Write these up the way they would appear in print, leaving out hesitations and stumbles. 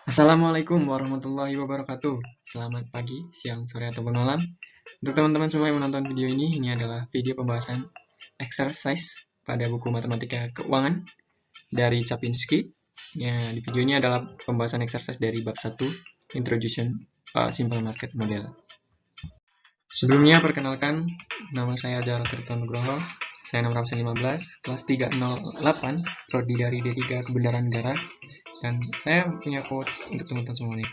Assalamualaikum warahmatullahi wabarakatuh. Selamat pagi, siang, sore, ataupun malam. Untuk teman-teman semua yang menonton video ini adalah video pembahasan exercise pada buku Matematika Keuangan dari Capinski. Ya, di video ini adalah pembahasan exercise dari bab 1, Introduction Simple Market Model. Sebelumnya, perkenalkan, nama saya Jarod Tirta Nugroho. Saya nomor absen 15, kelas 308, prodi dari D3 Kebenaran Negara. Dan saya punya quotes untuk teman-teman semua nih.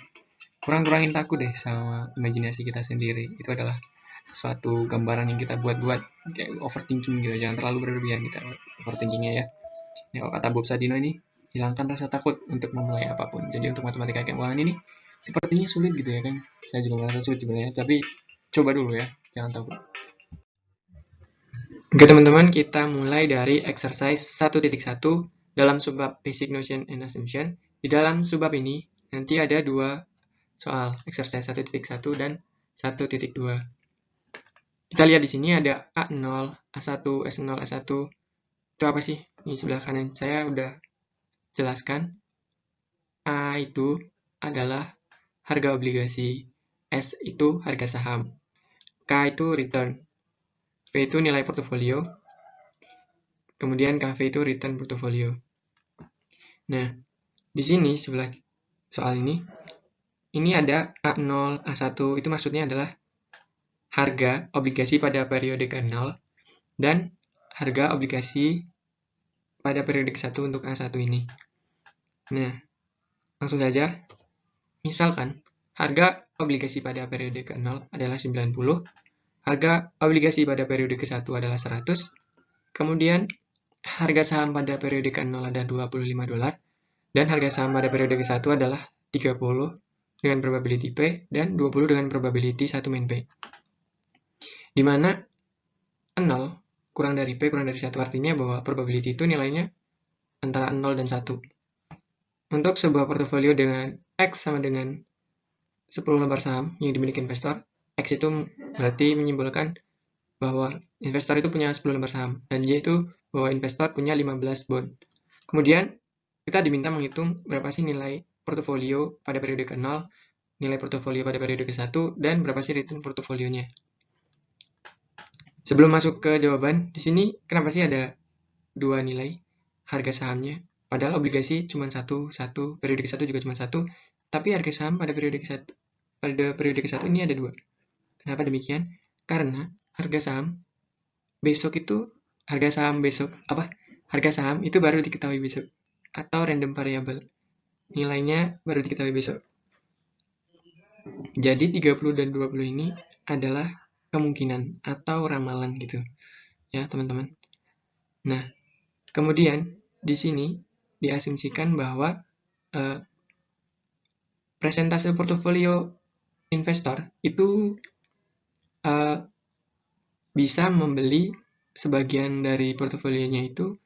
Kurang-kurangin takut deh sama imajinasi kita sendiri. Itu adalah sesuatu gambaran yang kita buat-buat, kayak overthinking gitu. Jangan terlalu berlebihan kita overthinkingnya ya. Ya, kalau kata Bob Sadino ini, hilangkan rasa takut untuk memulai apapun. Jadi untuk matematika keuangan ini sepertinya sulit gitu ya kan. Saya juga merasa sulit sebenarnya, tapi coba dulu ya, jangan takut. Oke teman-teman, kita mulai dari exercise 1.1 dalam subbab Basic Notion and Assumption. Di dalam subbab ini nanti ada dua soal, exercise 1.1 dan 1.2. Kita lihat di sini ada A0, A1, S0, S1. Itu apa sih? Di sebelah kanan saya udah jelaskan. A itu adalah harga obligasi, S itu harga saham, K itu return, P itu nilai portofolio, kemudian KV itu return portofolio. Nah, di sini sebelah soal ini ada A0, A1, itu maksudnya adalah harga obligasi pada periode ke-0 dan harga obligasi pada periode ke-1 untuk A1 ini. Nah, langsung saja. Misalkan, harga obligasi pada periode ke-0 adalah 90, harga obligasi pada periode ke-1 adalah 100, kemudian harga saham pada periode ke-0 ada $25, dan harga saham pada periode ke-1 adalah 30 dengan probability P dan 20 dengan probability 1 min P. Di mana 0 kurang dari P kurang dari 1 artinya bahwa probability itu nilainya antara 0 dan 1. Untuk sebuah portofolio dengan X sama dengan 10 lembar saham yang dimiliki investor, X itu berarti menyimpulkan bahwa investor itu punya 10 lembar saham, dan Y itu bahwa investor punya 15 bond. Kemudian, kita diminta menghitung berapa sih nilai portofolio pada periode ke-0, nilai portofolio pada periode ke-1, dan berapa sih return portofolionya. Sebelum masuk ke jawaban, di sini kenapa sih ada dua nilai harga sahamnya? Padahal obligasi cuma satu, periode ke-1 juga cuma satu, tapi harga saham pada periode ke-1 ini ada dua. Kenapa demikian? Karena harga saham harga saham itu baru diketahui besok, atau random variable. Nilainya baru diketahui besok. Jadi 30 dan 20 ini adalah kemungkinan atau ramalan gitu. Ya, teman-teman. Nah, kemudian di sini diasumsikan bahwa presentase portofolio investor itu bisa membeli sebagian dari portofolionya itu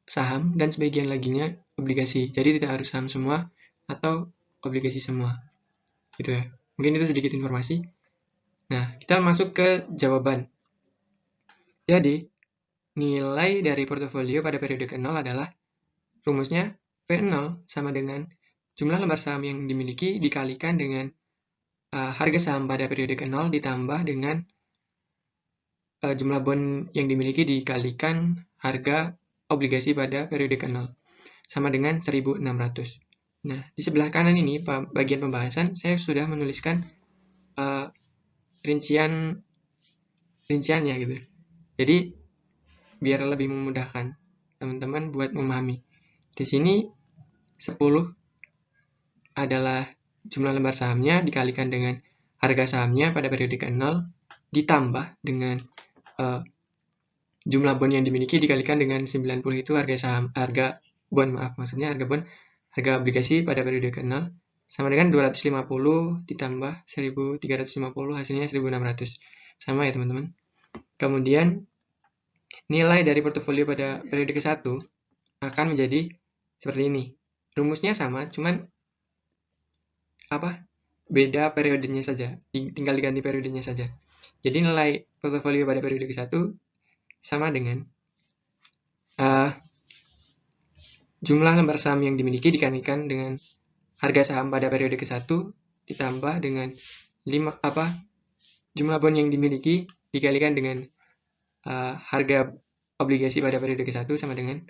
saham dan sebagian laginya obligasi. Jadi tidak harus saham semua atau obligasi semua. Gitu ya. Mungkin itu sedikit informasi. Nah, kita masuk ke jawaban. Jadi, nilai dari portofolio pada periode ke-0 adalah rumusnya V0 sama dengan jumlah lembar saham yang dimiliki dikalikan dengan harga saham pada periode ke-0 ditambah dengan jumlah bond yang dimiliki dikalikan harga obligasi pada periode ke-0 sama dengan 1.600. Nah, di sebelah kanan ini bagian pembahasan saya sudah menuliskan rinciannya gitu. Jadi biar lebih memudahkan teman-teman buat memahami. Di sini 10 adalah jumlah lembar sahamnya dikalikan dengan harga sahamnya pada periode ke-0 ditambah dengan jumlah bond yang dimiliki dikalikan dengan 90 itu harga obligasi pada periode ke-0 sama dengan 250 ditambah 1350 hasilnya 1600. Sama ya teman-teman. Kemudian nilai dari portofolio pada periode ke-1 akan menjadi seperti ini. Rumusnya sama, cuman beda periodenya saja, tinggal diganti periodenya saja. Jadi nilai portofolio pada periode ke-1 sama dengan jumlah lembar saham yang dimiliki dikalikan dengan harga saham pada periode ke-1 ditambah dengan jumlah bond yang dimiliki dikalikan dengan harga obligasi pada periode ke-1 sama dengan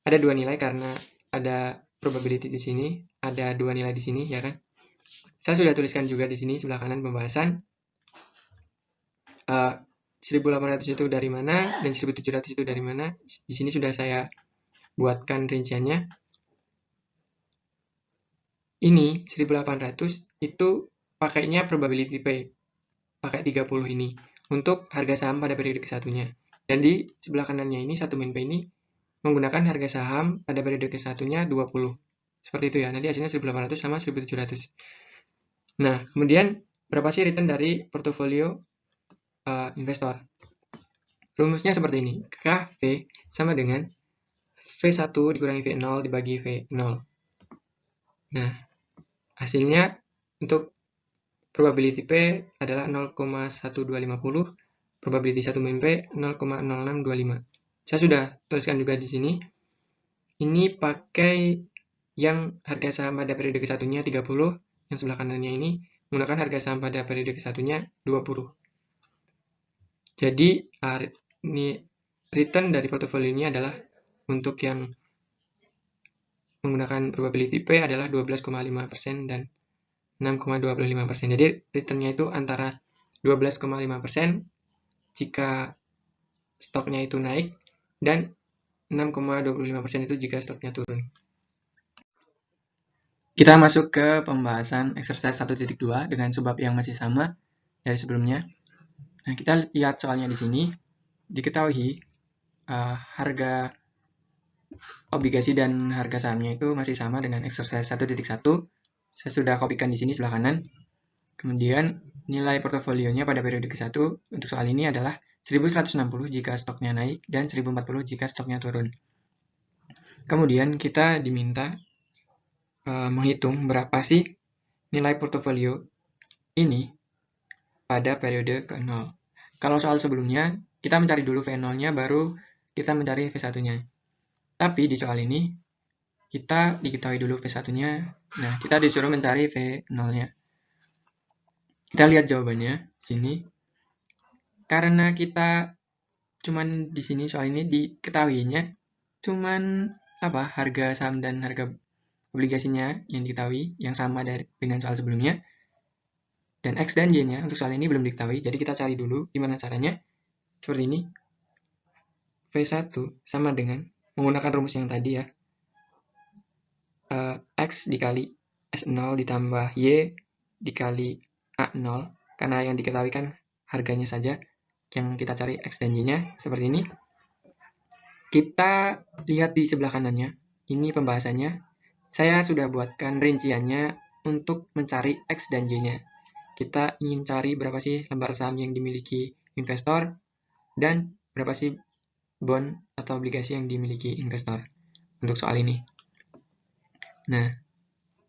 ada dua nilai karena ada probability di sini, ada dua nilai di sini, ya kan? Saya sudah tuliskan juga di sini sebelah kanan pembahasan 1.800 itu dari mana dan 1.700 itu dari mana. Di sini sudah saya buatkan rinciannya. Ini 1.800 itu pakainya probability P, pakai 30 ini untuk harga saham pada periode ke-1-nya. Dan di sebelah kanannya ini 1 min P ini menggunakan harga saham pada periode ke-1-nya 20. Seperti itu ya. Nanti hasilnya 1.800 sama 1.700. Nah, kemudian berapa sih return dari portofolio investor? Rumusnya seperti ini. KV sama dengan V1 dikurangi V0 dibagi V0. Nah, hasilnya untuk probability P adalah 0,1250, probability 1 min P 0,0625. Saya sudah tuliskan juga di sini. Ini pakai yang harga saham pada periode ke-1-nya 30, yang sebelah kanannya ini menggunakan harga saham pada periode ke-1-nya 20. Jadi, ini return dari portofolio ini adalah untuk yang menggunakan probability P adalah 12,5% dan 6,25%. Jadi returnnya itu antara 12,5% jika stoknya itu naik dan 6,25% itu jika stoknya turun. Kita masuk ke pembahasan exercise 1.2 dengan subbab yang masih sama dari sebelumnya. Nah, kita lihat soalnya di sini. Diketahui harga obligasi dan harga sahamnya itu masih sama dengan exercise 1.1. Saya sudah kopikan di sini sebelah kanan. Kemudian nilai portofolionya pada periode ke-1 untuk soal ini adalah 1160 jika stoknya naik dan 1040 jika stoknya turun. Kemudian kita diminta menghitung berapa sih nilai portofolio ini pada periode ke-0. Kalau soal sebelumnya, kita mencari dulu V0-nya, baru kita mencari V1-nya. Tapi di soal ini, kita diketahui dulu V1-nya, nah kita disuruh mencari V0-nya. Kita lihat jawabannya di sini. Karena kita cuman di sini soal ini diketahuinya cuman harga saham dan harga obligasinya yang diketahui, yang sama dengan soal sebelumnya. Dan X dan Y-nya untuk soal ini belum diketahui, jadi kita cari dulu gimana caranya. Seperti ini. V1 sama dengan menggunakan rumus yang tadi ya. X dikali S0 ditambah Y dikali A0, karena yang diketahui kan harganya saja, yang kita cari X dan Y-nya seperti ini. Kita lihat di sebelah kanannya, ini pembahasannya. Saya sudah buatkan rinciannya untuk mencari X dan Y-nya. Kita ingin cari berapa sih lembar saham yang dimiliki investor dan berapa sih bond atau obligasi yang dimiliki investor untuk soal ini. Nah,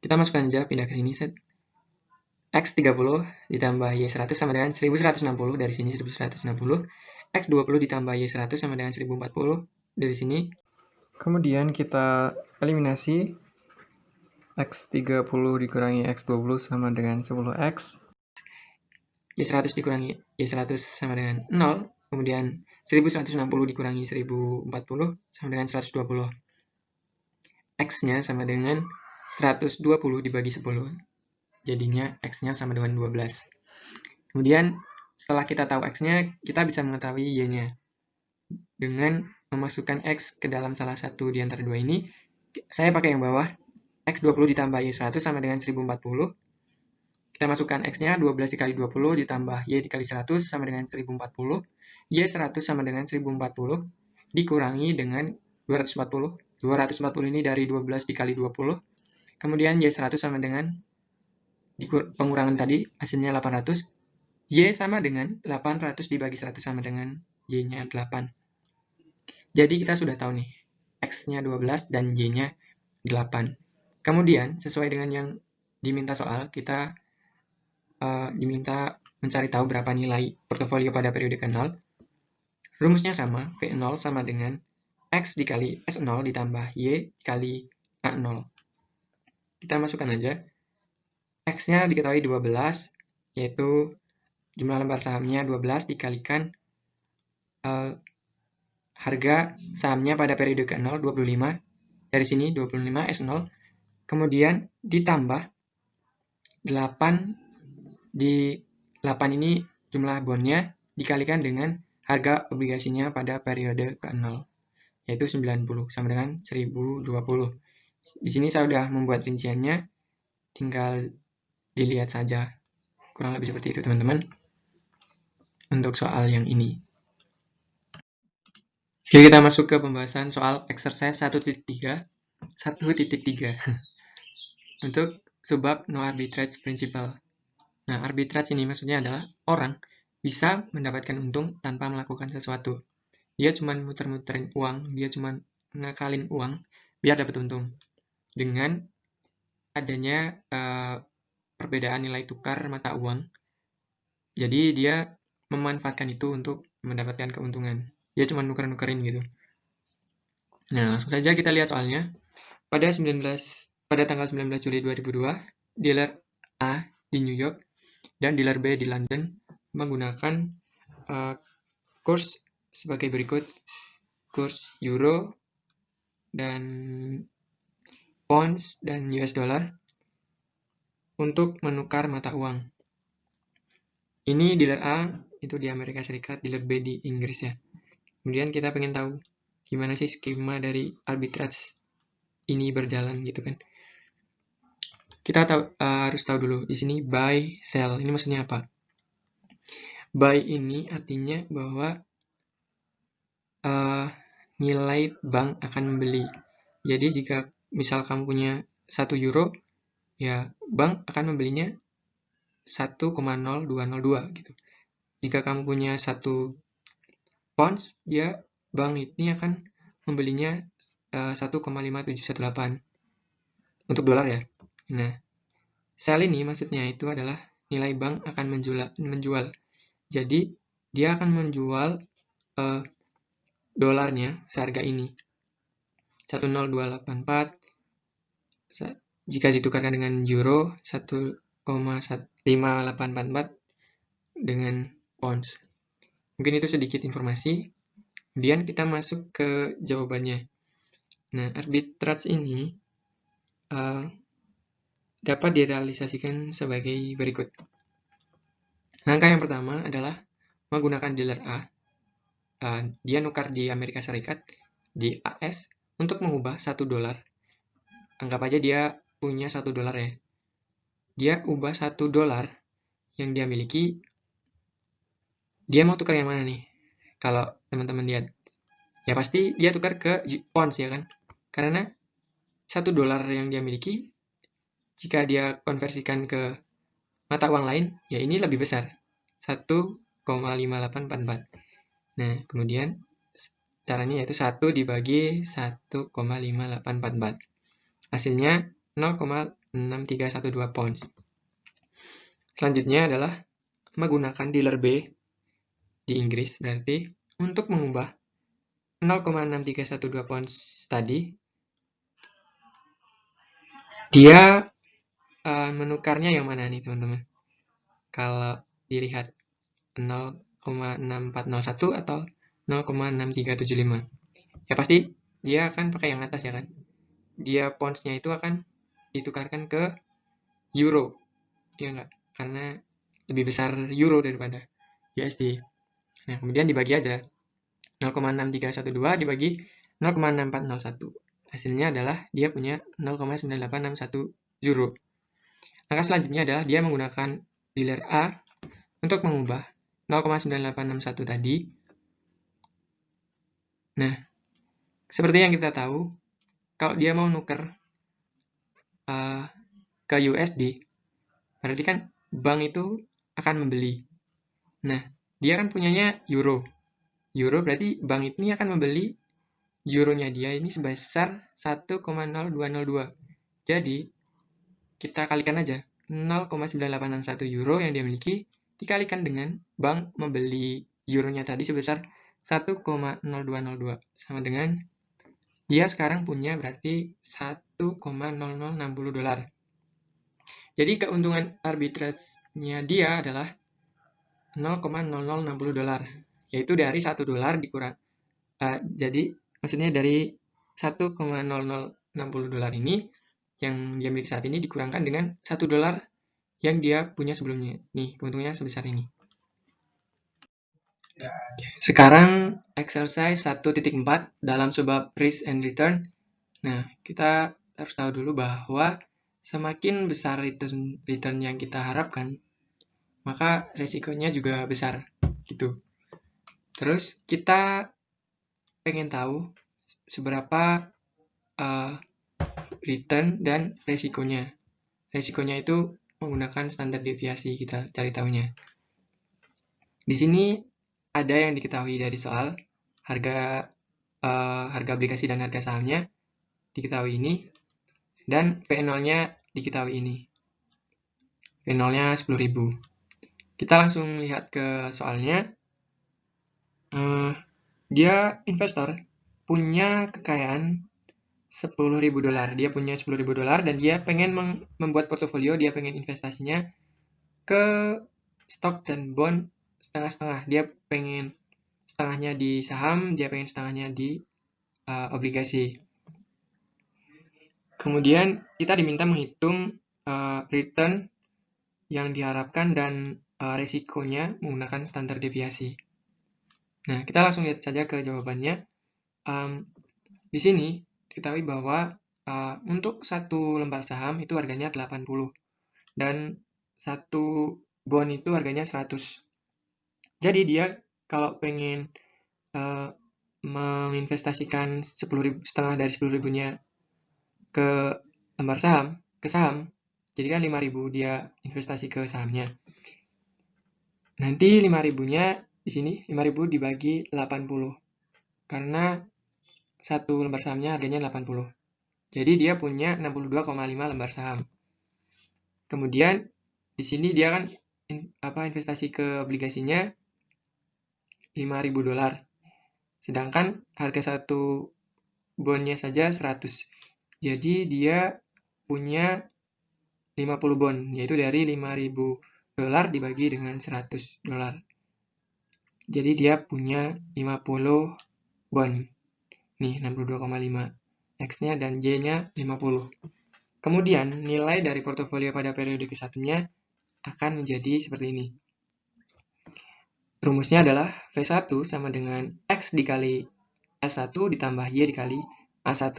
kita masukkan aja, pindah ke sini. X 30 ditambah Y 100 sama dengan 1160, dari sini 1160. X 20 ditambah Y 100 sama dengan 1040, dari sini. Kemudian kita eliminasi. X 30 dikurangi X 20 sama dengan 10X. Y 100 dikurangi Y 100 sama dengan 0. Kemudian 1160 dikurangi 1040 sama dengan 120. X-nya sama dengan 120 dibagi 10. Jadinya X-nya sama dengan 12. Kemudian setelah kita tahu X-nya, kita bisa mengetahui Y-nya. Dengan memasukkan X ke dalam salah satu di antara dua ini, saya pakai yang bawah. X 20 ditambah Y 100 sama dengan 1040. Kita masukkan X-nya 12 dikali 20 ditambah Y dikali 100 sama dengan 1040. Y 100 sama dengan 1040 dikurangi dengan 240. 240 ini dari 12 dikali 20. Kemudian Y 100 sama dengan pengurangan tadi, hasilnya 800. Y sama dengan 800 dibagi 100 sama dengan Y-nya 8. Jadi kita sudah tahu nih, X-nya 12 dan Y-nya 8. Kemudian, sesuai dengan yang diminta soal, kita diminta mencari tahu berapa nilai portofolio pada periode ke-0. Rumusnya sama, V0 sama dengan X dikali S0 ditambah Y dikali A0. kita masukkan aja. X-nya diketahui 12, yaitu jumlah lembar sahamnya 12 dikalikan harga sahamnya pada periode ke-0, 25. Dari sini 25 S0. Kemudian ditambah 8, di 8 ini jumlah bondnya dikalikan dengan harga obligasinya pada periode ke-0, yaitu 90, sama dengan 1020. Di sini saya sudah membuat rinciannya, tinggal dilihat saja. Kurang lebih seperti itu, teman-teman, untuk soal yang ini. Oke, kita masuk ke pembahasan soal exercise 1.3 untuk subbab no arbitrage principle. Nah, arbitrage ini maksudnya adalah orang bisa mendapatkan untung tanpa melakukan sesuatu. Dia cuma muter-muterin uang, dia cuma ngakalin uang biar dapat untung. Dengan adanya perbedaan nilai tukar mata uang, jadi dia memanfaatkan itu untuk mendapatkan keuntungan. Dia cuma nuker-nukerin gitu. Nah, langsung saja kita lihat soalnya. Pada tanggal 19 Juli 2002, dealer A di New York dan dealer B di London menggunakan kurs sebagai berikut: kurs euro dan pounds dan US dollar untuk menukar mata uang. Ini dealer A itu di Amerika Serikat, dealer B di Inggris ya. Kemudian kita pengen tahu gimana sih skema dari arbitrage ini berjalan gitu kan. Kita harus tahu dulu di sini buy sell ini maksudnya apa. Buy ini artinya bahwa nilai bank akan membeli. Jadi jika misal kamu punya 1 euro, ya bank akan membelinya 1,0202 gitu. Jika kamu punya 1 pounds, ya bank ini akan membelinya 1,5718 untuk dolar ya. Nah, sell ini maksudnya itu adalah nilai bank akan menjual. Jadi dia akan menjual dolarnya seharga ini 10284. Jika ditukarkan dengan euro 1,5844 dengan pounds. Mungkin itu sedikit informasi. Kemudian kita masuk ke jawabannya. Nah, arbitrage ini dapat direalisasikan sebagai berikut. Langkah yang pertama adalah menggunakan dealer A. Dia nukar di Amerika Serikat, di AS, untuk mengubah 1 dolar. Anggap aja dia punya 1 dolar ya. Dia ubah 1 dolar yang dia miliki. Dia mau tukar yang mana nih? Kalau teman-teman lihat, ya pasti dia tukar ke pounds ya kan? Karena 1 dolar yang dia miliki, jika dia konversikan ke mata uang lain, ya ini lebih besar, 1,5844. Nah, kemudian caranya yaitu 1 dibagi 1,5844. Hasilnya 0,6312 pounds. Selanjutnya adalah menggunakan dealer B di Inggris, berarti untuk mengubah 0,6312 pounds tadi, dia menukarnya yang mana nih teman-teman? Kalau dilihat 0,6401 atau 0,6375, ya pasti dia akan pakai yang atas ya kan. Dia pounds-nya itu akan ditukarkan ke euro, ya enggak? Karena lebih besar euro daripada USD. Nah, kemudian dibagi aja 0,6312 dibagi 0,6401. Hasilnya adalah dia punya 0,9861 euro. Langkah selanjutnya adalah dia menggunakan dealer A untuk mengubah 0,9861 tadi. Nah, seperti yang kita tahu, kalau dia mau nuker ke USD, berarti kan bank itu akan membeli. Nah, dia kan punyanya euro. Euro berarti bank ini akan membeli euronya dia ini sebesar 1,0202. Jadi, kita kalikan aja 0,9861 euro yang dia miliki dikalikan dengan bank membeli euronya tadi sebesar 1,0202 sama dengan dia sekarang punya berarti 1,0060 dolar. Jadi keuntungan arbitrage-nya dia adalah 0,0060 dolar, yaitu dari 1 dolar dikurang. Jadi maksudnya dari 1,0060 dolar ini yang dia miliki saat ini dikurangkan dengan 1 dolar yang dia punya sebelumnya. Nih, keuntungannya sebesar ini. Sekarang exercise 1.4 dalam subbab risk and return. Nah, kita harus tahu dulu bahwa semakin besar return yang kita harapkan, maka resikonya juga besar gitu. Terus kita pengen tahu seberapa return dan resikonya. Resikonya itu menggunakan standar deviasi, kita cari tahunya. Di sini ada yang diketahui dari soal harga obligasi dan harga sahamnya diketahui ini, dan V0-nya diketahui ini. V0-nya 10.000. Kita langsung lihat ke soalnya. Dia investor punya kekayaan 10.000 dolar. Dia punya 10.000 dolar dan dia pengen membuat portofolio, dia pengen investasinya ke stok dan bond setengah-setengah. Dia pengen setengahnya di saham, dia pengen setengahnya di obligasi. Kemudian kita diminta menghitung return yang diharapkan dan resikonya menggunakan standar deviasi. Nah, kita langsung lihat saja ke jawabannya. Di sini diketahui bahwa untuk satu lembar saham itu harganya 80 dan satu bond itu harganya 100. Jadi dia kalau pengen menginvestasikan setengah dari 10.000-nya ke lembar saham, ke saham, jadi kan 5.000 dia investasi ke sahamnya. Nanti 5.000-nya di sini 5.000 dibagi 80 karena satu lembar sahamnya harganya 80. Jadi dia punya 62,5 lembar saham. Kemudian di sini dia kan investasi ke obligasinya 5.000 dolar. Sedangkan harga satu bondnya saja 100. Jadi dia punya 50 bond, yaitu dari 5.000 dolar dibagi dengan 100 dolar. Jadi dia punya 50 bond. Nih, 62,5. X-nya dan Y-nya 50. Kemudian, nilai dari portofolio pada periode ke-1-nya akan menjadi seperti ini. Rumusnya adalah V1 sama dengan X dikali S1 ditambah Y dikali A1.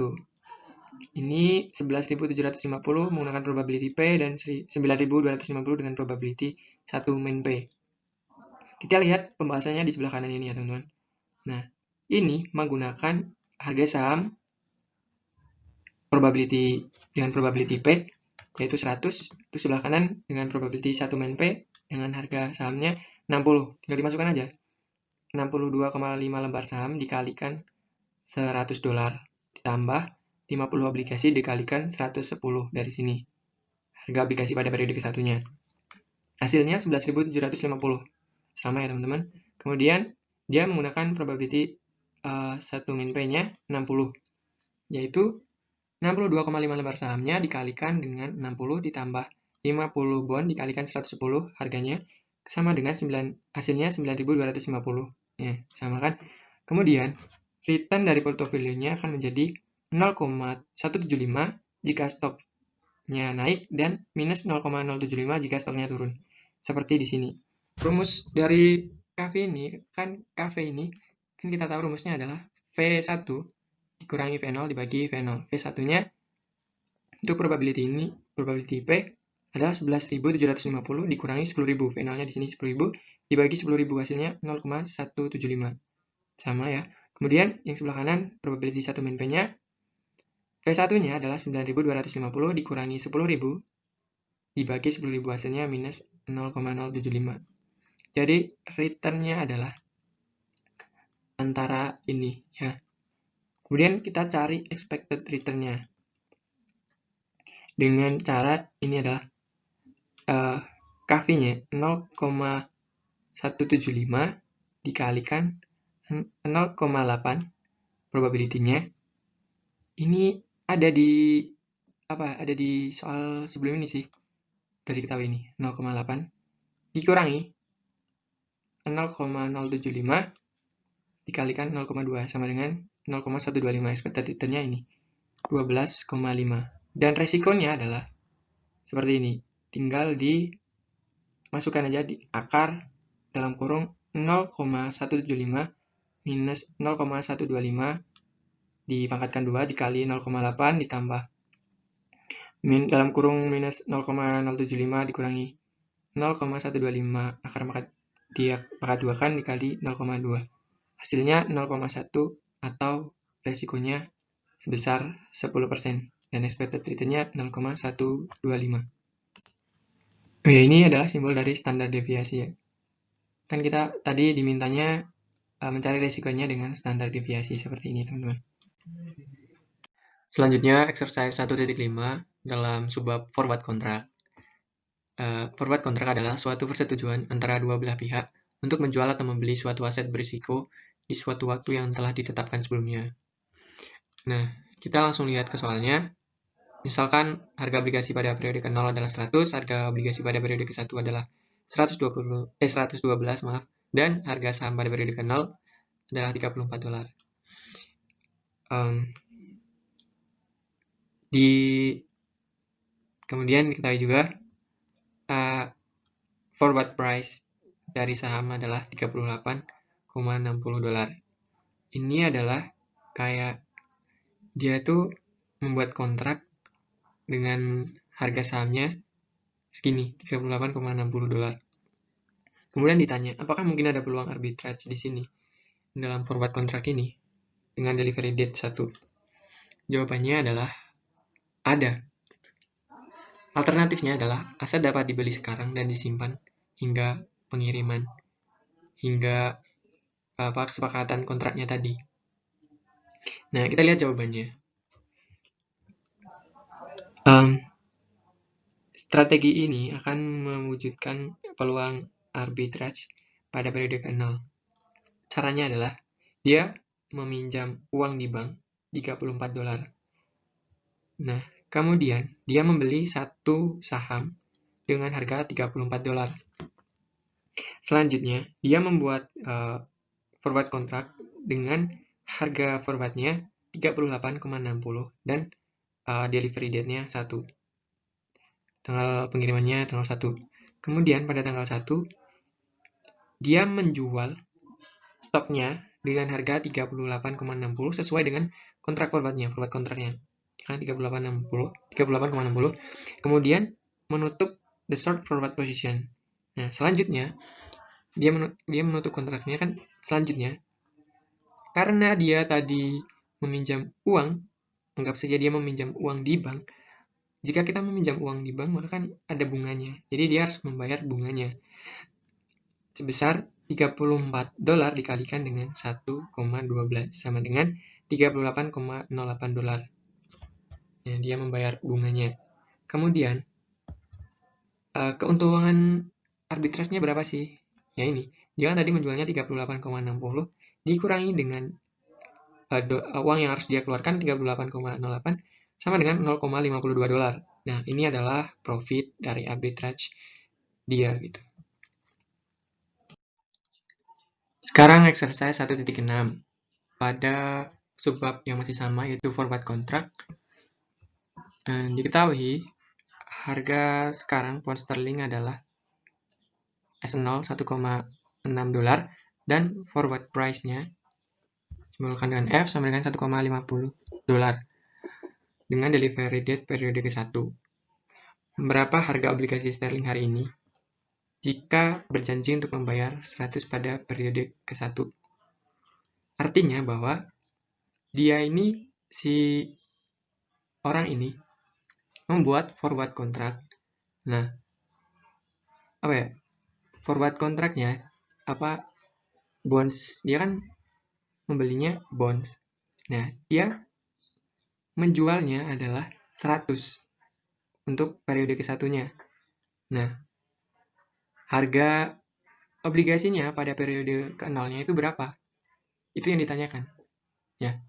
Ini 11.750 menggunakan probability P dan 9.250 dengan probability 1 min P. Kita lihat pembahasannya di sebelah kanan ini ya teman-teman. Nah, ini menggunakan harga saham dengan probability P, yaitu 100, itu sebelah kanan dengan probability 1 min P, dengan harga sahamnya 60. Tinggal dimasukkan aja. 62,5 lembar saham dikalikan 100 dolar, ditambah 50 obligasi dikalikan 110 dari sini. Harga obligasi pada periode ke-1-nya. Hasilnya 11.750. Sama ya teman-teman. Kemudian dia menggunakan probability 1 min P-nya 60. Yaitu 62,5 lembar sahamnya dikalikan dengan 60 ditambah 50 bond dikalikan 110 harganya sama dengan hasilnya 9.250. Ya, sama kan? Kemudian return dari portofolionya akan menjadi 0,175 jika stoknya naik dan minus 0,075 jika stoknya turun. Seperti di sini. Rumus dari KV ini kan kita tahu rumusnya adalah V1 dikurangi V0 dibagi V0. V1-nya untuk probability P adalah 11.750 dikurangi 10.000. V0-nya di sini 10.000 dibagi 10.000 hasilnya 0,175. Sama ya. Kemudian yang sebelah kanan probability 1 min P-nya V1-nya adalah 9.250 dikurangi 10.000 dibagi 10.000 hasilnya minus 0,075. Jadi return-nya adalah antara ini ya. Kemudian kita cari expected return-nya. Dengan cara ini adalah KV-nya 0,175 dikalikan 0,8 probability-nya Ini ada di ada di soal sebelum ini sih. Udah diketahui ini, 0,8 dikurangi 0,075 dikalikan 0,2 sama dengan 0,125. Expected return-nya ini 12,5. Dan resikonya adalah seperti ini. Tinggal dimasukkan aja di akar dalam kurung 0,175 minus 0,125 dipangkatkan 2 dikali 0,8 ditambah dalam kurung minus 0,075 dikurangi 0,125 akar dia pangkat 2 kan dikali 0,2. Hasilnya 0,1 atau resikonya sebesar 10% dan expected return-nya 0,125. Oh ya, ini adalah simbol dari standar deviasi ya. Kan kita tadi dimintanya mencari resikonya dengan standar deviasi seperti ini, teman-teman. Selanjutnya, exercise 1.5 dalam subbab forward contract. Forward contract adalah suatu persetujuan antara dua belah pihak untuk menjual atau membeli suatu aset berisiko di suatu waktu yang telah ditetapkan sebelumnya. Nah, kita langsung lihat ke soalnya. Misalkan harga obligasi pada periode ke-0 adalah 100, harga obligasi pada periode ke-1 adalah 112, dan harga saham pada periode ke-0 adalah $34. Kemudian diketahui juga forward price dari saham adalah $38,60. Ini adalah kayak dia tuh membuat kontrak dengan harga sahamnya segini, $38,60. Kemudian ditanya, apakah mungkin ada peluang arbitrage di sini dalam forward contract ini dengan delivery date 1? Jawabannya adalah ada. Alternatifnya adalah aset dapat dibeli sekarang dan disimpan hingga pengiriman, hingga kesepakatan kontraknya tadi. Nah, kita lihat jawabannya. Strategi ini akan mewujudkan peluang arbitrage pada periode ke-0. Caranya adalah dia meminjam uang di bank $34. Nah, kemudian dia membeli satu saham dengan harga $34. Selanjutnya, dia membuat forward contract dengan harga forwardnya 38,60 dan delivery date-nya 1. Tanggal pengirimannya tanggal 1. Kemudian pada tanggal 1, dia menjual stoknya dengan harga 38,60 sesuai dengan kontrak forward kontraknya. Kan 38,60. Kemudian menutup the short forward position. Nah, selanjutnya dia menutup kontraknya kan selanjutnya. Karena dia tadi meminjam uang, anggap saja dia meminjam uang di bank. Jika kita meminjam uang di bank, maka kan ada bunganya. Jadi dia harus membayar bunganya sebesar $34 dikalikan dengan 1,12 sama dengan $38,08. Nah, dia membayar bunganya. Kemudian keuntungan arbitrase-nya berapa sih? Ya ini, dia kan tadi menjualnya 38,60 dikurangi dengan uang yang harus dia keluarkan 38,08 sama dengan $0,52. Nah, ini adalah profit dari arbitrage dia gitu. Sekarang exercise 1.6 pada subbab yang masih sama yaitu forward contract. Diketahui harga sekarang pound sterling adalah S0 $1,6 dan forward price-nya dimulakan dengan F sama dengan $1,50 dengan delivery date periode ke-1. Berapa harga obligasi sterling hari ini jika berjanji untuk membayar 100 pada periode ke-1? Artinya bahwa dia ini, si orang ini membuat forward contract. Nah, forward contract-nya bonds, dia kan membelinya bonds. Nah, dia menjualnya adalah 100 untuk periode ke-1-nya. Nah, harga obligasinya pada periode ke-0-nya itu berapa? Itu yang ditanyakan. Ya.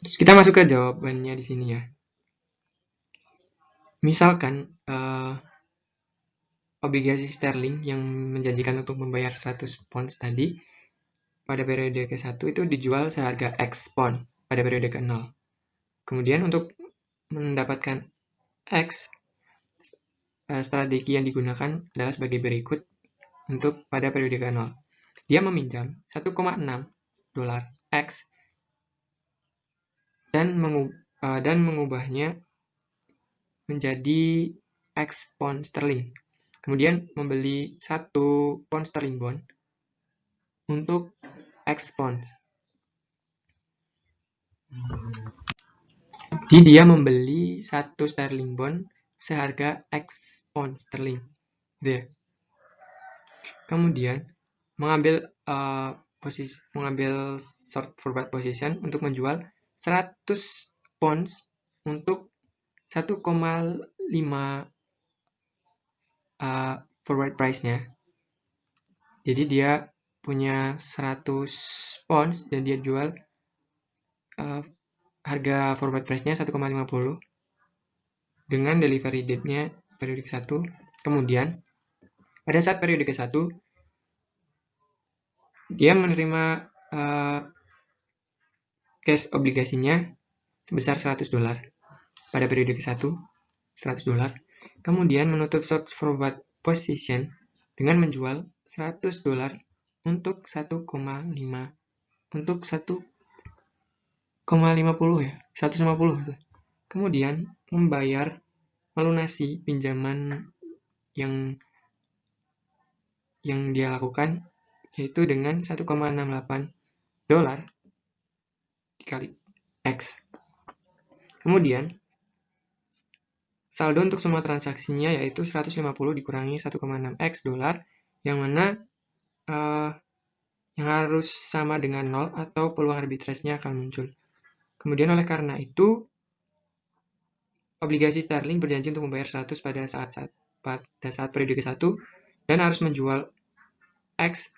Terus kita masuk ke jawabannya di sini ya. Misalkan obligasi sterling yang menjanjikan untuk membayar 100 pounds tadi pada periode ke-1 itu dijual seharga X pound pada periode ke-0. Kemudian untuk mendapatkan X, strategi yang digunakan adalah sebagai berikut untuk pada periode ke-0. Dia meminjam 1,6 dolar X dan mengubahnya menjadi X pound sterling. Kemudian membeli 1 pound sterling bond untuk X pound. Jadi dia membeli 1 sterling bond seharga X pound sterling. Gitu. Kemudian mengambil short forward position untuk menjual 100 pounds untuk 1,5 forward price-nya. Jadi dia punya 100 pounds dan dia jual harga forward price-nya 1,50 dengan delivery date-nya periode ke-1. Kemudian pada saat periode ke-1 dia menerima cash obligasinya sebesar 100 dolar pada periode ke-1, 100 dolar. Kemudian menutup short forward position dengan menjual 100 dolar untuk 1,5 untuk 1,50 ya, 150. Kemudian melunasi pinjaman yang dia lakukan yaitu dengan 1,68 dolar dikali X. Kemudian saldo untuk semua transaksinya yaitu 150 dikurangi 1,6 X dolar, yang mana yang harus sama dengan 0 atau peluang arbitrase-nya akan muncul. Kemudian oleh karena itu, obligasi sterling berjanji untuk membayar 100 pada saat periode ke-1 dan harus menjual X,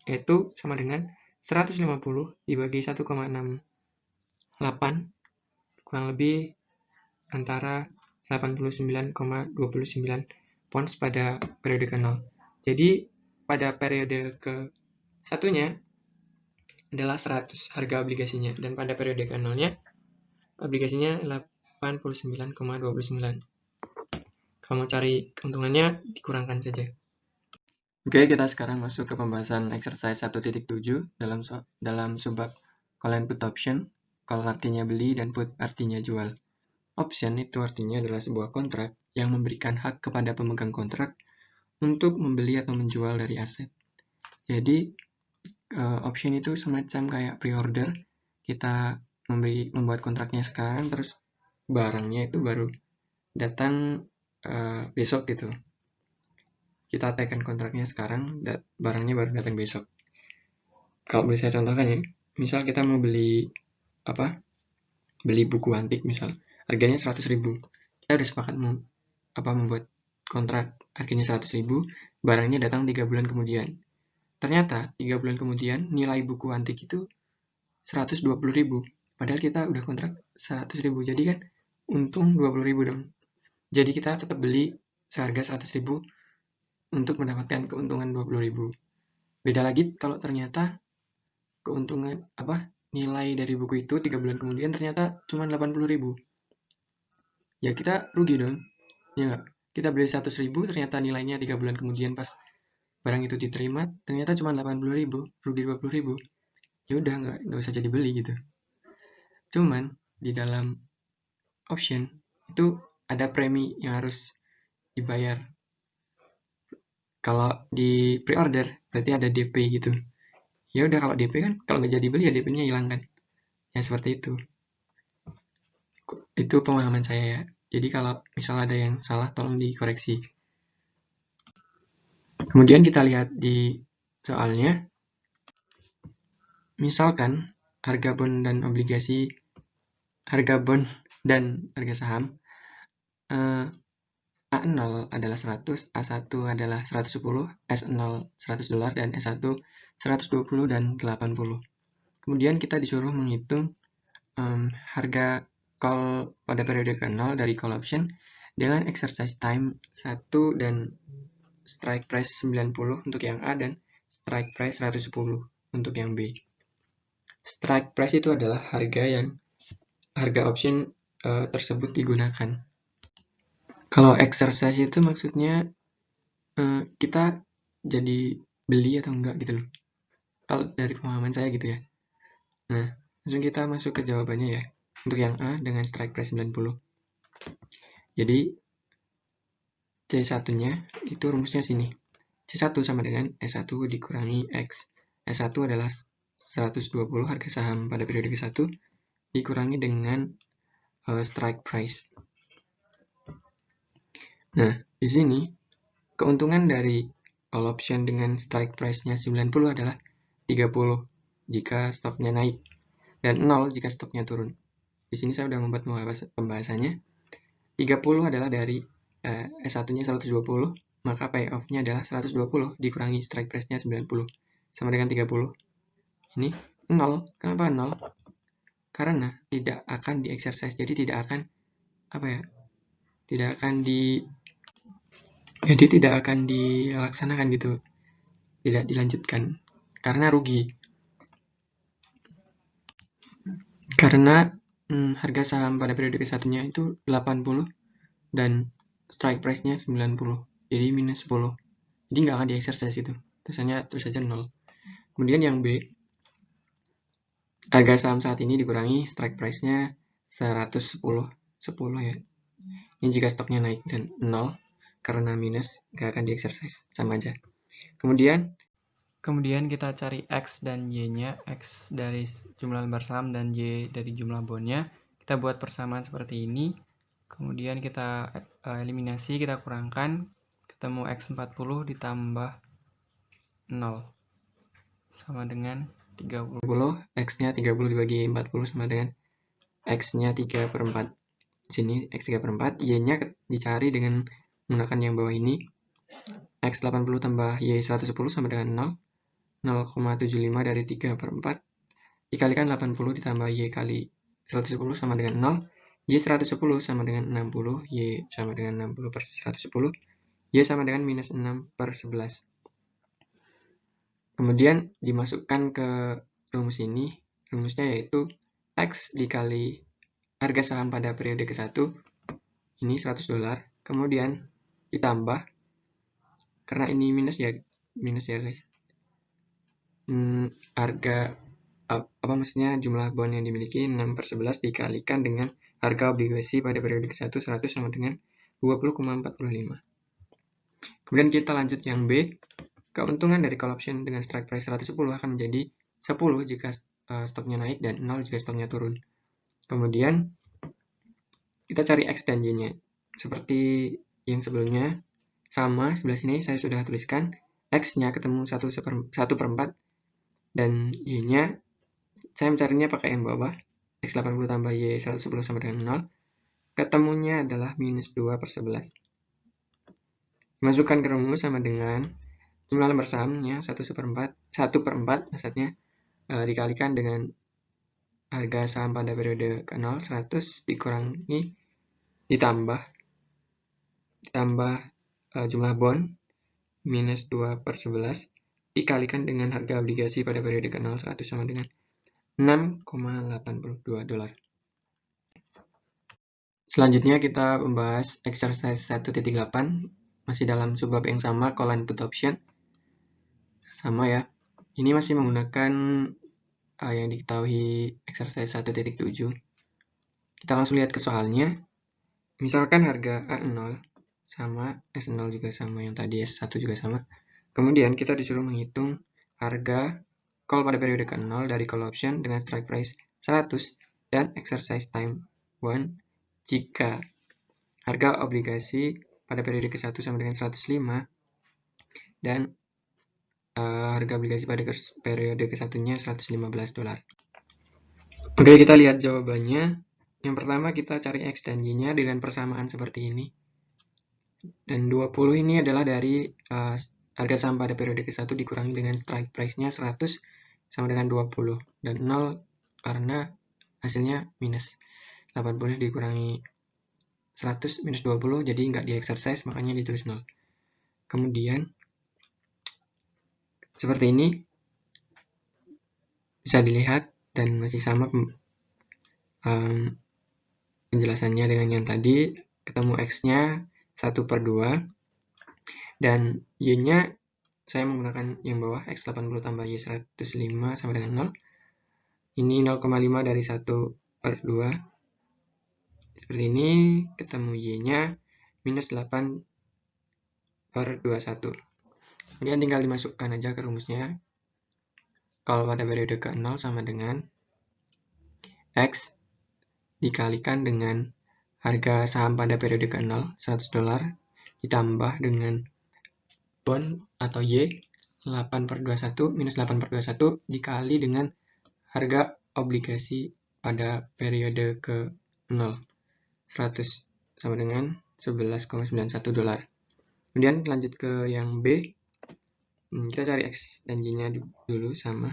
yaitu sama dengan 150 dibagi 1,68, kurang lebih antara 89,29 pounds pada periode ke-0. Jadi pada periode ke-1-nya adalah 100 harga obligasinya, dan pada periode ke-0-nya obligasinya 89,29. Kalau mau cari keuntungannya, dikurangkan saja. Oke, kita sekarang masuk ke pembahasan exercise 1.7 dalam subbab call and put option. Call artinya beli dan put artinya jual. Option itu artinya adalah sebuah kontrak yang memberikan hak kepada pemegang kontrak untuk membeli atau menjual dari aset. Jadi option itu semacam kayak pre-order. Kita membuat kontraknya sekarang, terus barangnya itu baru datang besok gitu. Kita tekan kontraknya sekarang, barangnya baru datang besok. Kalau boleh saya contohkan ya, misal kita mau beli buku antik misal, harganya 100.000. Kita udah sepakat membuat kontrak harganya 100.000, barangnya datang 3 bulan kemudian. Ternyata 3 bulan kemudian nilai buku antik itu 120.000. Padahal kita udah kontrak 100.000. Jadi kan untung 20.000 dong. Jadi kita tetap beli seharga 100.000 untuk mendapatkan keuntungan 20.000. Beda lagi kalau ternyata keuntungan nilai dari buku itu 3 bulan kemudian ternyata cuma 80.000. Ya kita rugi dong. Ya nggak? Kita beli 100.000 ternyata nilainya 3 bulan kemudian pas barang itu diterima ternyata cuma 80.000, rugi 20.000. Ya udah nggak usah jadi beli gitu. Cuman di dalam option itu ada premi yang harus dibayar. Kalau di pre-order berarti ada DP gitu. Ya udah kalau DP kan kalau nggak jadi beli ya DP-nya hilang kan. Ya seperti itu. Itu pemahaman saya ya. Jadi kalau misal ada yang salah tolong dikoreksi. Kemudian kita lihat di soalnya. Misalkan harga bond dan harga saham A0 adalah 100, A1 adalah 110, S0 100 dolar, dan S1 120 dan 80. Kemudian kita disuruh menghitung harga call pada periode ke-0 dari call option dengan exercise time 1 dan strike price 90 untuk yang A dan strike price 110 untuk yang B. Strike price itu adalah harga option tersebut digunakan. Kalau exercise itu maksudnya kita jadi beli atau enggak gitu loh. Kalau dari pemahaman saya gitu ya. Nah, langsung kita masuk ke jawabannya ya. Untuk yang A dengan strike price 90. Jadi C1-nya itu rumusnya sini. C1 sama dengan S1 dikurangi X. S1 adalah 120 harga saham pada periode ke-1 dikurangi dengan strike price. Nah, di sini keuntungan dari call option dengan strike price-nya 90 adalah 30 jika stoknya naik dan 0 jika stoknya turun. Di sini saya sudah membuat pembahasannya. 30 adalah dari S1-nya 120, maka payoff-nya adalah 120 dikurangi strike price-nya 90 sama dengan 30. Ini 0. Kenapa 0? Karena tidak akan di-exercise, jadi tidak akan tidak akan dilaksanakan gitu, tidak dilanjutkan karena rugi. Karena harga saham pada periode ke-1-nya itu 80 dan strike price-nya 90, jadi minus 10. Jadi nggak akan di-exercise itu, terus saja 0. Kemudian yang B, harga saham saat ini dikurangi strike price-nya 110 ya. Ini jika stoknya naik dan 0 karena minus nggak akan di-exercise, sama aja. Kemudian kita cari X dan Y-nya, X dari jumlah lembar saham dan Y dari jumlah bondnya. Kita buat persamaan seperti ini. Kemudian kita eliminasi, kita kurangkan, ketemu X40 ditambah 0 sama dengan 30. X-nya 30 dibagi 40 sama dengan X-nya 3/4. Sini X 3/4, Y-nya dicari dengan menggunakan yang bawah ini. X80 tambah Y110 sama dengan 0. 0,75 dari 3/4 dikalikan 80 ditambah Y kali 110 sama dengan 0. Y110 sama dengan 60, Y sama dengan 60 per 110, Y sama dengan minus 6 per 11. Kemudian dimasukkan ke rumus ini, rumusnya yaitu X dikali harga saham pada periode ke-1, ini $100, kemudian ditambah, karena ini minus ya guys, maksudnya jumlah bond yang dimiliki 6/11 dikalikan dengan harga obligasi pada periode ke-1 100 sama dengan 20,45. Kemudian kita lanjut yang B. Keuntungan dari call option dengan strike price 110 akan menjadi 10 jika stoknya naik dan 0 jika stoknya turun. Kemudian kita cari X dan Y-nya. Seperti yang sebelumnya, sama sebelah sini saya sudah tuliskan X-nya ketemu 1/4 dan Y-nya saya mencarinya pakai yang bawah. X80 tambah Y110 sama dengan 0. Ketemunya adalah minus 2/11. Dimasukkan ke rumus sama dengan jumlah lembar sahamnya 1/4 maksudnya dikalikan dengan harga saham pada periode ke-0 100 dikurangi ditambah jumlah bond minus 2/11 dikalikan dengan harga obligasi pada periode ke-0 100 sama dengan $6,82. Selanjutnya kita membahas exercise 1.8 masih dalam subbab yang sama, call and put option. Sama ya. Ini masih menggunakan yang diketahui exercise 1.7. Kita langsung lihat ke soalnya. Misalkan harga A0 sama, S0 juga sama, yang tadi S1 juga sama. Kemudian kita disuruh menghitung harga call pada periode ke-0 dari call option dengan strike price 100 dan exercise time 1 jika harga obligasi pada periode ke-1 sama dengan 105 dan harga obligasi pada periode ke-1-nya $115. Oke, kita lihat jawabannya. Yang pertama kita cari X dan Y-nya dengan persamaan seperti ini. Dan 20 ini adalah dari harga saham pada periode ke-1 dikurangi dengan strike price-nya 100 sama dengan 20. Dan 0 karena hasilnya minus 80 dikurangi 100 minus 20, jadi nggak di exercise, makanya ditulis 0. Kemudian seperti ini bisa dilihat dan masih sama penjelasannya dengan yang tadi. Ketemu X-nya 1/2 dan Y-nya saya menggunakan yang bawah, X80 tambah Y105 sama dengan 0. Ini 0,5 dari 1/2. Seperti ini, ketemu Y-nya minus 8/21. Kemudian tinggal dimasukkan aja ke rumusnya. Kalau pada periode ke-0 sama dengan X dikalikan dengan harga saham pada periode ke-0, $100, ditambah dengan bond atau Y, 8/21 minus 8/21 dikali dengan harga obligasi pada periode ke-0, 100 sama dengan $11,91. Kemudian lanjut ke yang B, kita cari X dan Y-nya dulu sama.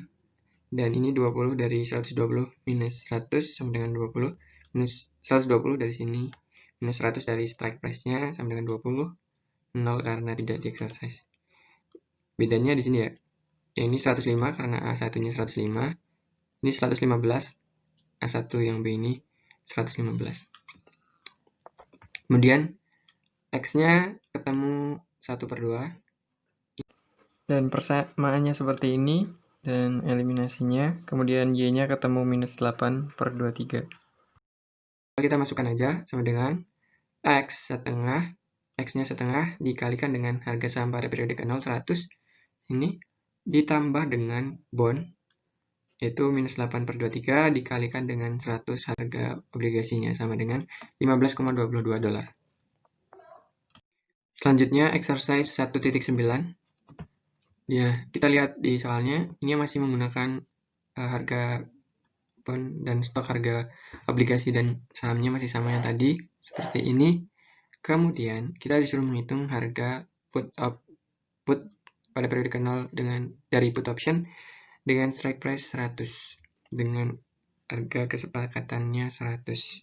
Dan ini 20 dari 120 minus 100 sama dengan 20. Minus 120 dari sini. Minus 100 dari strike price-nya sama dengan 20. 0 karena tidak di exercise. Bedanya di sini ya. Yang ini 105 karena A1-nya 105. Ini 115. A1 yang B ini 115. Kemudian X-nya ketemu 1/2. Dan persamaannya seperti ini. Dan eliminasinya, kemudian Y-nya ketemu minus 8/23. Kita masukkan aja sama dengan X setengah, X-nya setengah dikalikan dengan harga saham pada periode ke-0, 100, ini ditambah dengan bond, yaitu minus 8/23 dikalikan dengan 100 harga obligasinya, sama dengan $15,22. Selanjutnya, exercise 1.9. Ya, kita lihat di soalnya, ini masih menggunakan harga bond dan stok harga obligasi dan sahamnya masih sama yang tadi, seperti ini. Kemudian kita disuruh menghitung harga put pada periode ke-0 dari put option dengan strike price 100 dengan harga kesepakatannya 100.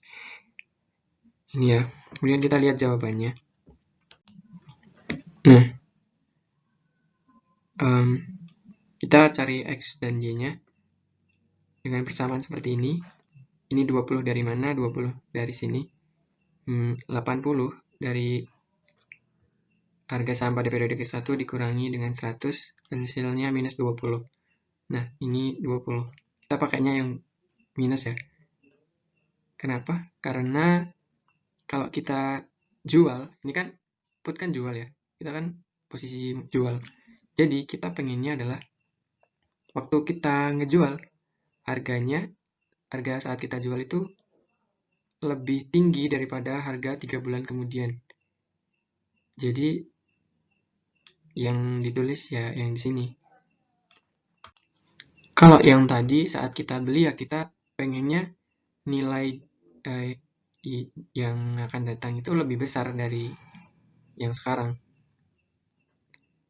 Ini ya. Kemudian kita lihat jawabannya. Nah, kita cari X dan Y-nya dengan persamaan seperti ini. Ini 20 dari mana? 20 dari sini. 80 dari harga saham pada periode ke-1 dikurangi dengan 100, hasilnya minus 20. Nah, ini 20. Kita pakainya yang minus ya. Kenapa? Karena kalau kita jual, ini kan put kan jual ya. Kita kan posisi jual. Jadi, kita pengennya adalah waktu kita ngejual, harga saat kita jual itu lebih tinggi daripada harga 3 bulan kemudian. Jadi, yang ditulis ya yang di sini. Kalau yang tadi saat kita beli ya kita pengennya nilai yang akan datang itu lebih besar dari yang sekarang.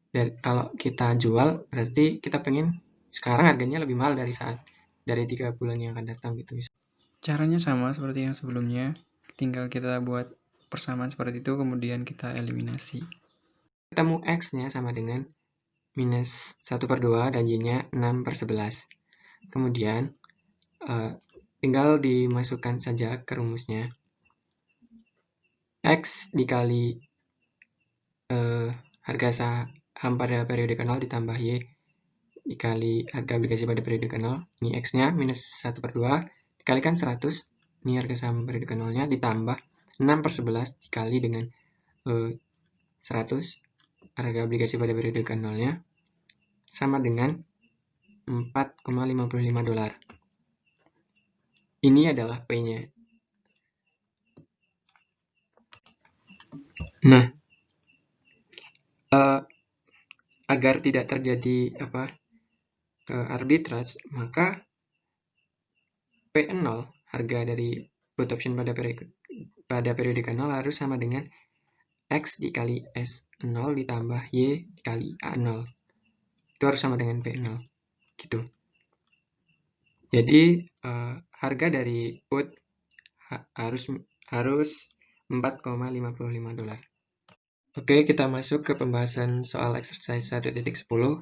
Dan kalau kita jual berarti kita pengen sekarang harganya lebih mahal dari 3 bulan yang akan datang gitu. Caranya sama seperti yang sebelumnya, tinggal kita buat persamaan seperti itu kemudian kita eliminasi. Ketemu X-nya sama dengan minus 1/2 dan Y-nya 6/11. Kemudian tinggal dimasukkan saja ke rumusnya. X dikali harga saham pada periode ke-0 ditambah Y dikali harga obligasi pada periode ke-0. Ini X-nya minus 1/2 dikalikan 100. Ini harga saham periode ke-0-nya ditambah 6/11 dikali dengan 100 harga obligasi pada periode ke-0-nya sama dengan $4,55. Ini adalah P-nya. Nah, agar tidak terjadi arbitrage, maka P0 harga dari put option pada periode ke-0 harus sama dengan X dikali S0 ditambah Y dikali A0. Itu harus sama dengan P0. Gitu. Jadi harga dari put harus 4,55 dolar. Oke, kita masuk ke pembahasan soal exercise 1.10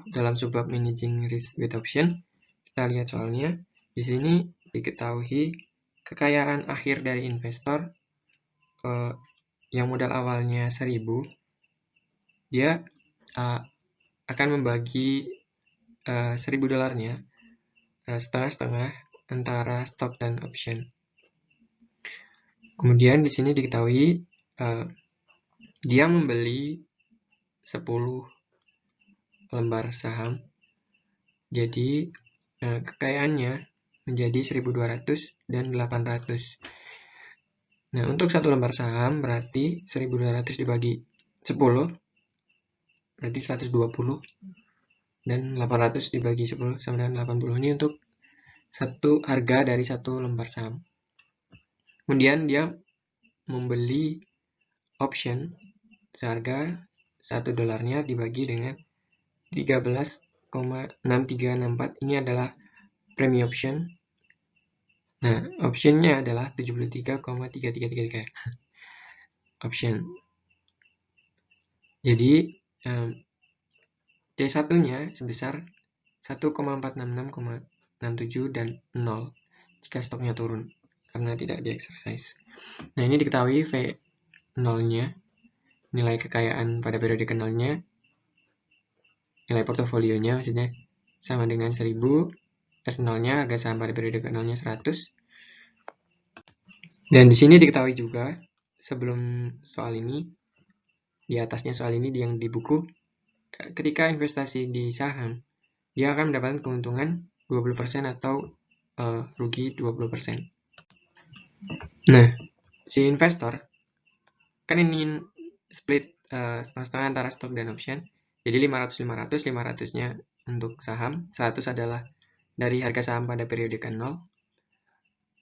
dalam subbab managing risk with option. Kita lihat soalnya. Di sini diketahui kekayaan akhir dari investor yang modal awalnya 1.000, dia akan membagi 1.000 dolarnya setengah-setengah antara stock dan option. Kemudian di sini diketahui dia membeli 10 lembar saham. Jadi kekayaannya menjadi 1.200 dan 800. Nah, untuk satu lembar saham berarti 1.200 dibagi 10 berarti 120, dan 800 dibagi 10 sama dengan 80. Ini untuk satu harga dari satu lembar saham. Kemudian dia membeli option seharga 1 dolarnya dibagi dengan 13,6364. Ini adalah premi option. Nah, optionnya adalah 73,3333 option. Jadi C1-nya sebesar 1,466,67 dan 0 jika stoknya turun karena tidak di exercise. Nah, ini diketahui V0-nya, nilai kekayaan pada periode ke-0-nya, nilai portofolionya maksudnya sama dengan 1.000, S0-nya harga saham pada periode ke-0-nya 100. Dan di sini diketahui juga sebelum soal ini, di atasnya soal ini yang di buku, ketika investasi di saham, dia akan mendapatkan keuntungan 20% atau rugi 20%. Nah, si investor kan ingin split setengah-setengah antara stok dan option. Jadi 500-500, 500-nya untuk saham, 100 adalah dari harga saham pada periode ke-0.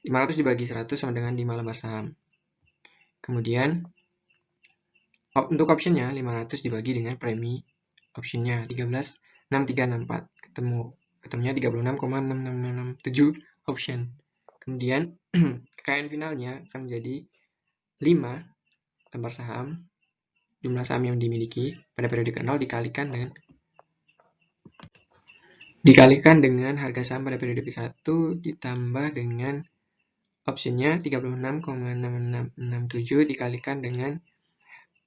500 dibagi 100 sama dengan 5 lembar saham. Kemudian untuk optionnya 500 dibagi dengan premi optionnya 13,6364. Ketemunya 36,6667 option. Kemudian kekayaan finalnya akan menjadi 5 lembar saham, jumlah saham yang dimiliki pada periode ke-0 dikalikan dengan harga saham pada periode ke-1 ditambah dengan optionnya 36,6667 dikalikan dengan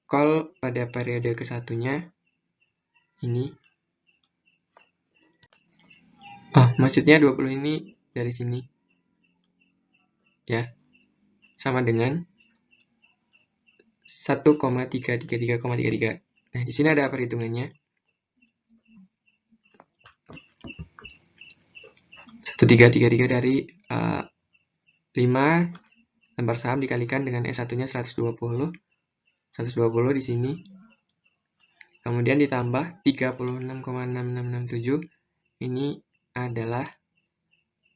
call pada periode ke-1-nya ini. Maksudnya 20 ini dari sini. Ya. Sama dengan 1,333,33. Nah, di sini ada perhitungannya. 1,333 dari 5 lembar saham dikalikan dengan S1-nya 120. 120 di sini. Kemudian ditambah 36,6667. Ini adalah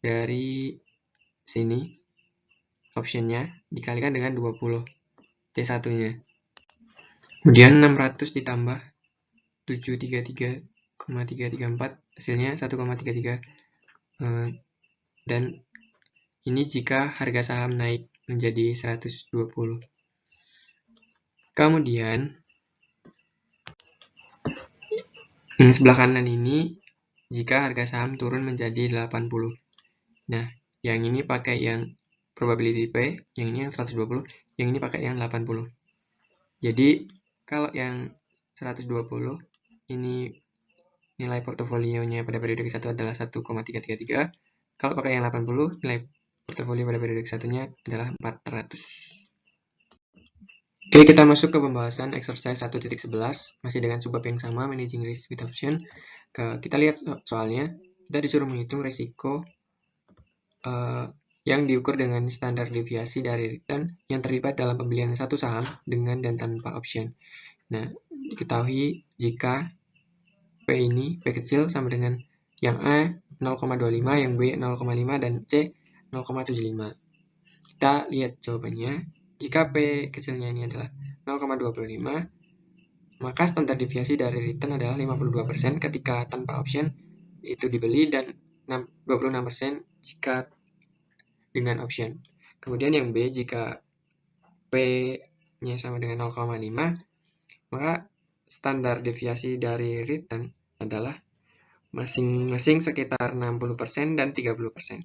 dari sini optionnya dikalikan dengan 20 C1-nya. Kemudian 600 ditambah 733,334 hasilnya 1,33. Dan ini jika harga saham naik menjadi 120. Kemudian yang sebelah kanan ini jika harga saham turun menjadi 80. Nah, yang ini pakai yang probability P, yang ini yang 120, yang ini pakai yang 80. Jadi, kalau yang 120, ini nilai portofolionya pada periode ke-1 adalah 1,333. Kalau pakai yang 80, nilai portofolio pada periode ke-1-nya adalah 400. Oke, kita masuk ke pembahasan exercise 1.11, masih dengan subbab yang sama, managing risk with option. Kita lihat soalnya, kita disuruh menghitung risiko yang diukur dengan standar deviasi dari return yang terlibat dalam pembelian satu saham dengan dan tanpa option. Nah, diketahui jika P ini, P kecil sama dengan yang A 0,25, yang B 0,5, dan C 0,75. Kita lihat jawabannya. Jika P kecilnya ini adalah 0,25, maka standar deviasi dari return adalah 52% ketika tanpa option itu dibeli dan 26% jika dengan option. Kemudian yang B, jika P-nya sama dengan 0,5, maka standar deviasi dari return adalah masing-masing sekitar 60% dan 30%.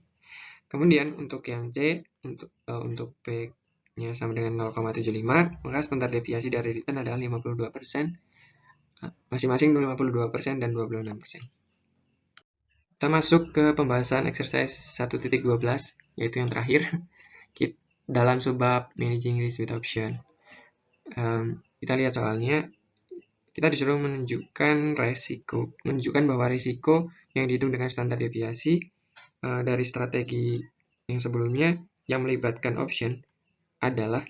Kemudian untuk yang C, untuk P-nya sama dengan 0,75, maka standar deviasi dari return adalah 52%, masing-masing 52% dan 26%. Kita masuk ke pembahasan exercise 1.12, yaitu yang terakhir, dalam subbab Managing Risk with Option. Kita lihat soalnya, kita disuruh menunjukkan bahwa risiko yang dihitung dengan standar deviasi dari strategi yang sebelumnya yang melibatkan option adalah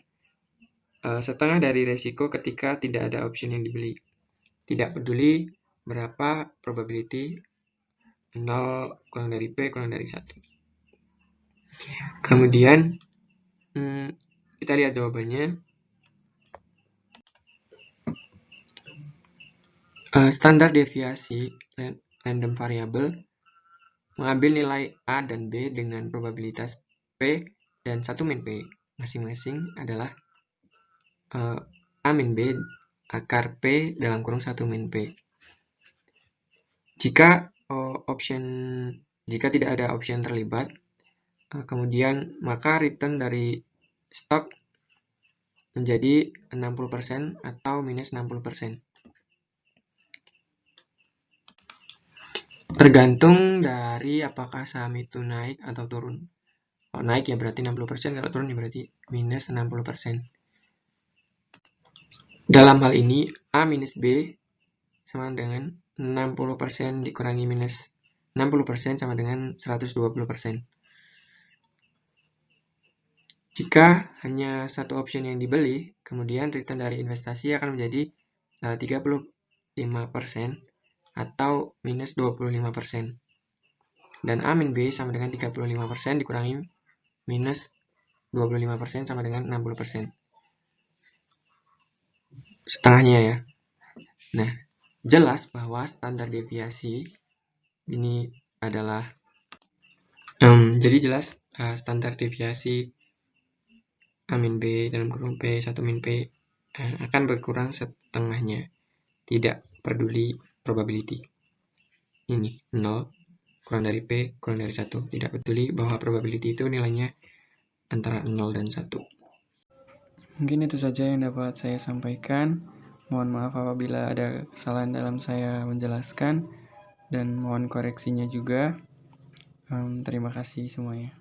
setengah dari risiko ketika tidak ada option yang dibeli. Tidak peduli berapa probability 0 kurang dari P kurang dari 1. Kemudian kita lihat jawabannya. Standar deviasi random variable mengambil nilai A dan B dengan probabilitas P dan 1 min P. Masing-masing adalah A min B akar P dalam kurung 1 min P. Jika tidak ada option terlibat, kemudian maka return dari stok menjadi 60% atau minus 60%. Tergantung dari apakah saham itu naik atau turun. Kalau naik ya berarti 60%, kalau turun ya berarti minus 60%. Dalam hal ini, A minus B sama dengan 60% dikurangi minus 60% sama dengan 120%. Jika hanya satu option yang dibeli, kemudian return dari investasi akan menjadi 35% atau minus 25%. Dan A min B sama dengan 35% dikurangi minus 25% sama dengan 60%. Setengahnya ya. Nah, jelas bahwa standar deviasi ini adalah jadi jelas standar deviasi A min B dalam kurung P 1 min P akan berkurang setengahnya. Tidak peduli probability. Ini 0 kurang dari P kurang dari 1. Tidak peduli bahwa probability itu nilainya antara 0 dan 1. Mungkin itu saja yang dapat saya sampaikan. Mohon maaf apabila ada kesalahan dalam saya menjelaskan dan mohon koreksinya juga. Terima kasih semuanya.